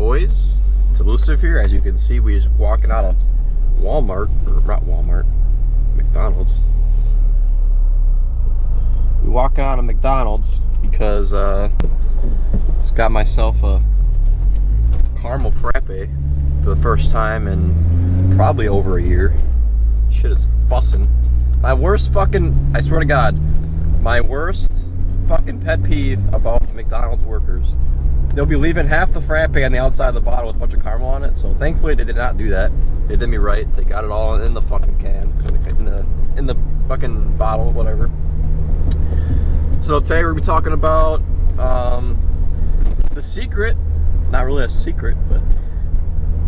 boys? It's Elusive here. As you can see, we just walking out of Walmart, or not Walmart, McDonald's. We walking out of McDonald's because just got myself a caramel frappe for the first time in probably over a year. Shit is bussin'. My worst fucking, I swear to God, my worst fucking pet peeve about McDonald's workers. They'll be leaving half the frappe on the outside of the bottle with a bunch of caramel on it. So thankfully they did not do that. They did me right. They got it all in the fucking can, in the fucking bottle, whatever. So today we're gonna be talking about the secret, not really a secret, but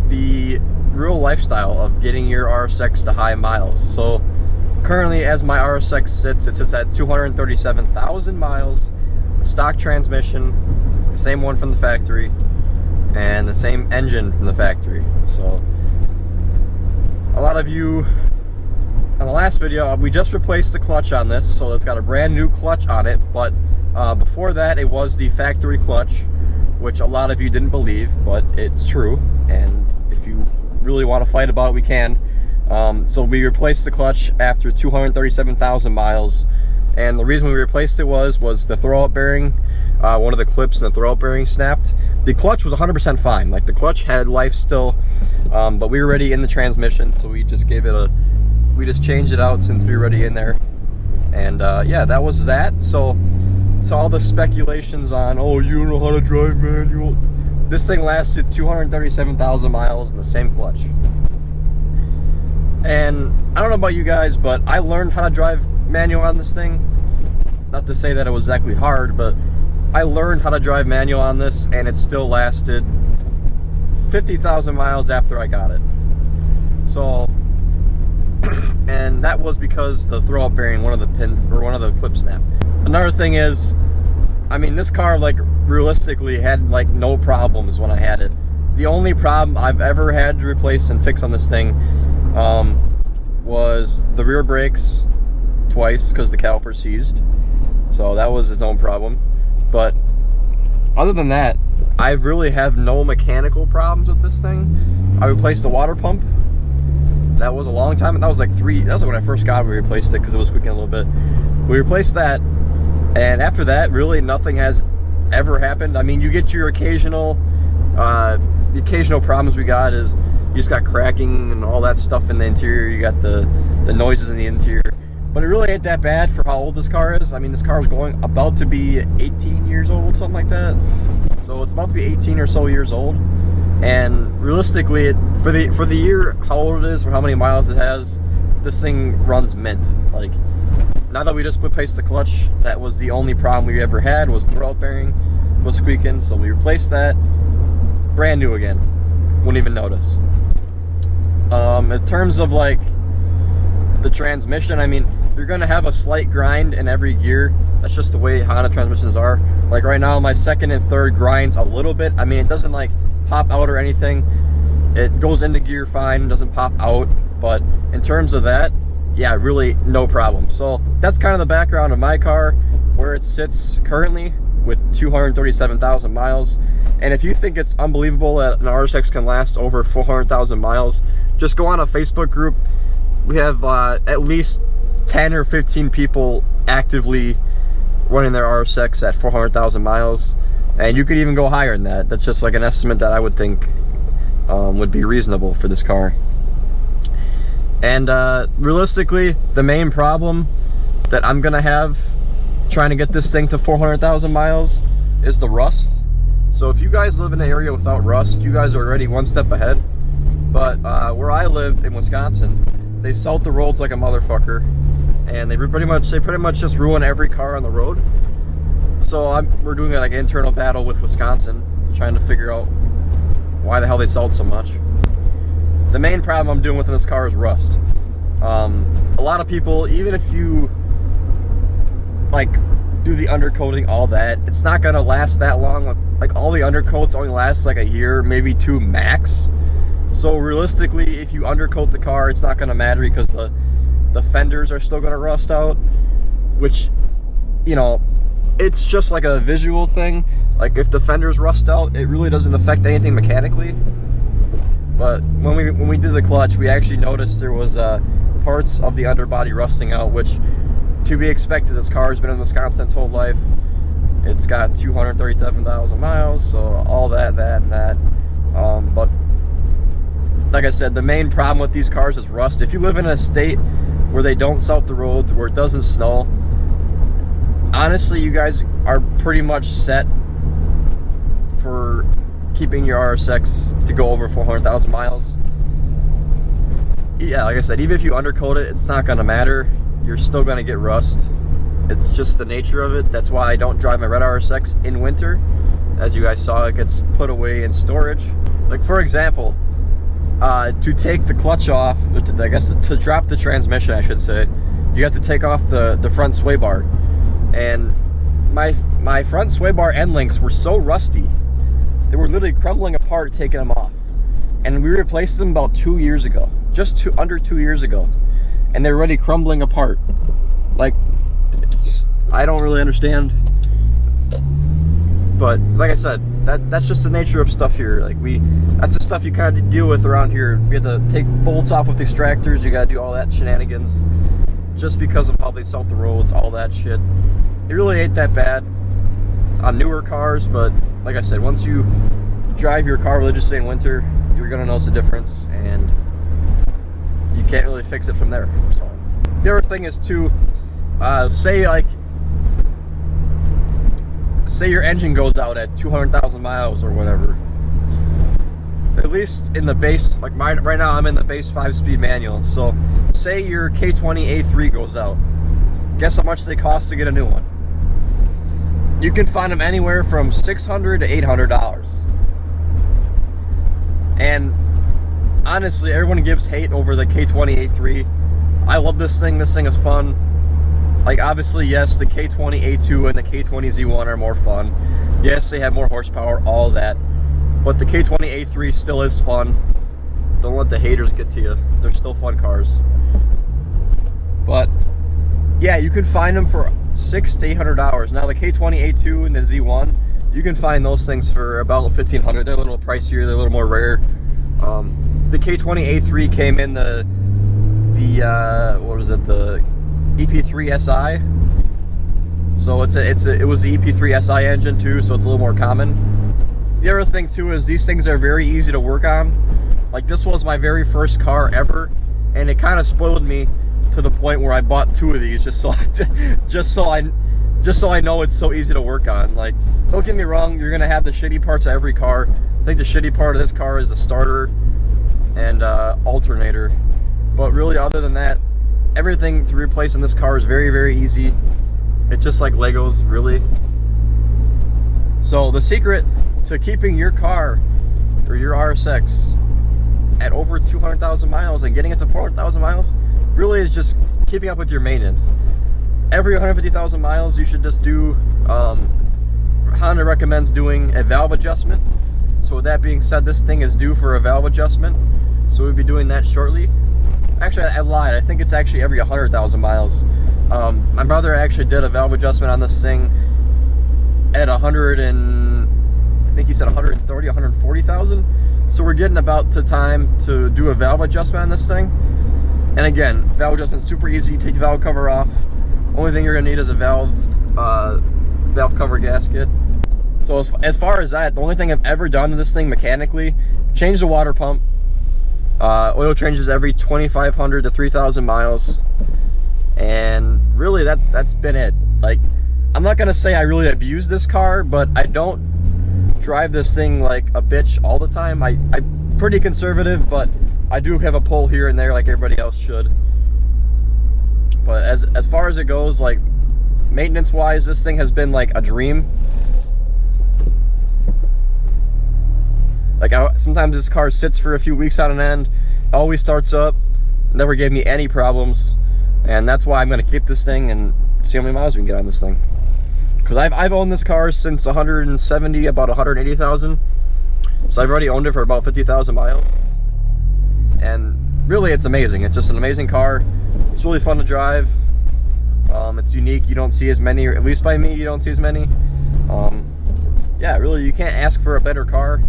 the real lifestyle of getting your RSX to high miles. So currently, as my RSX sits, it sits at 237,000 miles, stock transmission, the same one from the factory, and the same engine from the factory. So a lot of you, on the last video, we just replaced the clutch on this, so it's got a brand new clutch on it, but before that it was the factory clutch, which a lot of you didn't believe, but it's true, and if you really want to fight about it, we can. So we replaced the clutch after 237,000 miles, and the reason we replaced it was the throwout bearing, one of the clips in the throwout bearing snapped. The clutch was 100% fine, like the clutch had life still, but we were already in the transmission, so we just gave it we just changed it out since we were already in there. And yeah, that was that. So all the speculations on, oh, you don't know how to drive manual, this thing lasted 237,000 miles in the same clutch. And I don't know about you guys, but I learned how to drive manual on this thing. Not to say that it was exactly hard, but I learned how to drive manual on this, and it still lasted 50,000 miles after I got it. So, and that was because the throwout bearing, one of the pins, or one of the clips snapped. Another thing is, I mean, this car, like, realistically had, like, no problems when I had it. The only problem I've ever had to replace and fix on this thing was the rear brakes twice because the caliper seized, so that was its own problem. But other than that, I really have no mechanical problems with this thing. I replaced the water pump. That was a long time, and that was like when I first got it. We replaced it because it was squeaking a little bit. We replaced that, and after that, really nothing has ever happened. I mean, you get your occasional the occasional problems we got is you just got cracking and all that stuff in the interior. You got the noises in the interior, but it really ain't that bad for how old this car is. I mean, this car is about to be 18 years old, something like that. So it's about to be 18 or so years old, and realistically, for the year how old it is, for how many miles it has, this thing runs mint. Like, now that we just replaced the clutch, that was the only problem we ever had, was the throwout bearing was squeaking. So we replaced that, brand new again. Wouldn't even notice. In terms of like the transmission, I mean, you're gonna have a slight grind in every gear. That's just the way Honda transmissions are. Like right now, my second and third grinds a little bit. I mean, it doesn't like pop out or anything. It goes into gear fine, doesn't pop out. But in terms of that, yeah, really no problem. So that's kind of the background of my car, where it sits currently with 237,000 miles. And if you think it's unbelievable that an RSX can last over 400,000 miles, just go on a Facebook group. We have at least 10 or 15 people actively running their RSX at 400,000 miles, and you could even go higher than that. That's just like an estimate that I would think would be reasonable for this car. And realistically, the main problem that I'm gonna have trying to get this thing to 400,000 miles is the rust. So if you guys live in an area without rust, you guys are already one step ahead. But where I live in Wisconsin, they salt the roads like a motherfucker, and they pretty much just ruin every car on the road. So we're doing like an internal battle with Wisconsin, trying to figure out why the hell they salt so much. The main problem I'm doing with this car is rust. A lot of people, even if you like do the undercoating, all that, it's not gonna last that long. Like all the undercoats only last like a year, maybe two max. So realistically, if you undercoat the car, it's not gonna matter because the fenders are still gonna rust out, which, you know, it's just like a visual thing. Like if the fenders rust out, it really doesn't affect anything mechanically. But when we did the clutch, we actually noticed there was parts of the underbody rusting out, which to be expected. This car has been in Wisconsin its whole life. It's got 237,000 miles, so all that. But like I said, the main problem with these cars is rust. If you live in a state where they don't salt the roads, where it doesn't snow, honestly, you guys are pretty much set for keeping your RSX to go over 400,000 miles. Yeah, like I said, even if you undercoat it, it's not gonna matter. You're still gonna get rust. It's just the nature of it. That's why I don't drive my red RSX in winter. As you guys saw, it gets put away in storage. Like for example, to take the clutch off, I guess to drop the transmission, I should say, you have to take off the front sway bar. And my front sway bar end links were so rusty, they were literally crumbling apart taking them off. And we replaced them about 2 years ago, under 2 years ago, and they're already crumbling apart. Like, I don't really understand. But like I said, that's just the nature of stuff here. Like that's the stuff you kind of deal with around here. We had to take bolts off with extractors. You got to do all that shenanigans just because of how they salt the roads, all that shit. It really ain't that bad on newer cars, but like I said, once you drive your car religiously in winter, you're gonna notice a difference, and you can't really fix it from there. So the other thing is too, say your engine goes out at 200,000 miles or whatever. At least in the base, like mine right now, I'm in the base 5-speed manual. So say your K20A3 goes out. Guess how much they cost to get a new one? You can find them anywhere from $600 to $800. And honestly, everyone gives hate over the K20A3. I love this thing. This thing is fun. Like, obviously, yes, the K20A2 and the K20Z1 are more fun. Yes, they have more horsepower, all that. But the K20A3 still is fun. Don't let the haters get to you. They're still fun cars. But yeah, you can find them for $600 to $800. Now the K20A2 and the Z1, you can find those things for about $1,500. They're a little pricier. They're a little more rare. The K20A3 came in the what was it? The EP3 SI. So it was the EP3 SI engine too, so it's a little more common. The other thing too is these things are very easy to work on. Like, this was my very first car ever, and it kind of spoiled me to the point where I bought 2 of these just so I know it's so easy to work on. Like, don't get me wrong, you're gonna have the shitty parts of every car. I think the shitty part of this car is the starter and alternator. But really, other than that, everything to replace in this car is very, very easy. It's just like Legos, really. So the secret to keeping your car or your RSX at over 200,000 miles and getting it to 400,000 miles really is just keeping up with your maintenance. Every 150,000 miles, you should just do, Honda recommends doing a valve adjustment. So with that being said, this thing is due for a valve adjustment. So we'll be doing that shortly. Actually, I lied. I think it's actually every 100,000 miles. My brother actually did a valve adjustment on this thing at I think he said 130, 140,000. So we're getting about to time to do a valve adjustment on this thing. And again, valve adjustment is super easy. Take the valve cover off. Only thing you're gonna need is a valve cover gasket. So as far as that, the only thing I've ever done to this thing mechanically, change the water pump. Oil changes every 2,500 to 3,000 miles. And really that's been it. Like, I'm not gonna say I really abuse this car, but I don't drive this thing like a bitch all the time. I'm pretty conservative, but I do have a pull here and there like everybody else should. But as far as it goes, like, maintenance wise, this thing has been like a dream. Like, sometimes this car sits for a few weeks on end, always starts up, never gave me any problems. And that's why I'm gonna keep this thing and see how many miles we can get on this thing. Because I've owned this car since 170, about 180,000. So I've already owned it for about 50,000 miles. And really, it's amazing. It's just an amazing car. It's really fun to drive. It's unique. You don't see as many, or at least by me, you don't see as many. Yeah, really, you can't ask for a better car.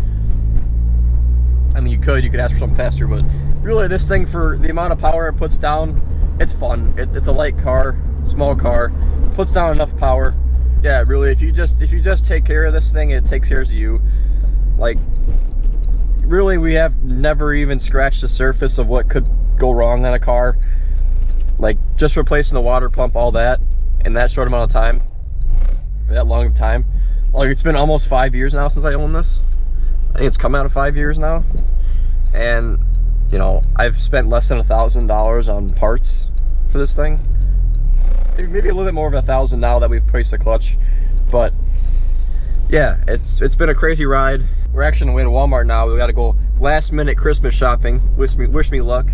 I mean, you could ask for something faster, but really, this thing, for the amount of power it puts down, it's fun. It's a light car, small car, puts down enough power. Yeah, really, if you just take care of this thing, it takes care of you. Like, really, we have never even scratched the surface of what could go wrong on a car. Like, just replacing the water pump, all that, in that short amount of time, that long of time. Like, it's been almost 5 years now since I own this. I think it's come out of 5 years now. And, you know, I've spent less than $1,000 on parts for this thing. Maybe a little bit more of $1,000 now that we've placed the clutch. But, yeah, it's been a crazy ride. We're actually on the way to Walmart now. We got to go last minute Christmas shopping. Wish me luck.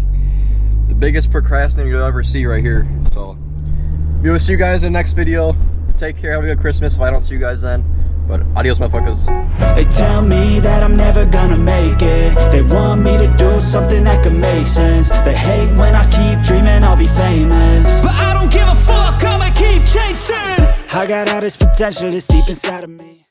The biggest procrastinator you'll ever see right here. So, we will see you guys in the next video. Take care. Have a good Christmas if I don't see you guys then. But adios, motherfuckers. They tell me that I'm never gonna make it. They want me to do something that could make sense. They hate when I keep dreaming I'll be famous, but I don't give a fuck, I'ma keep chasing. I got all this potential that's deep inside of me.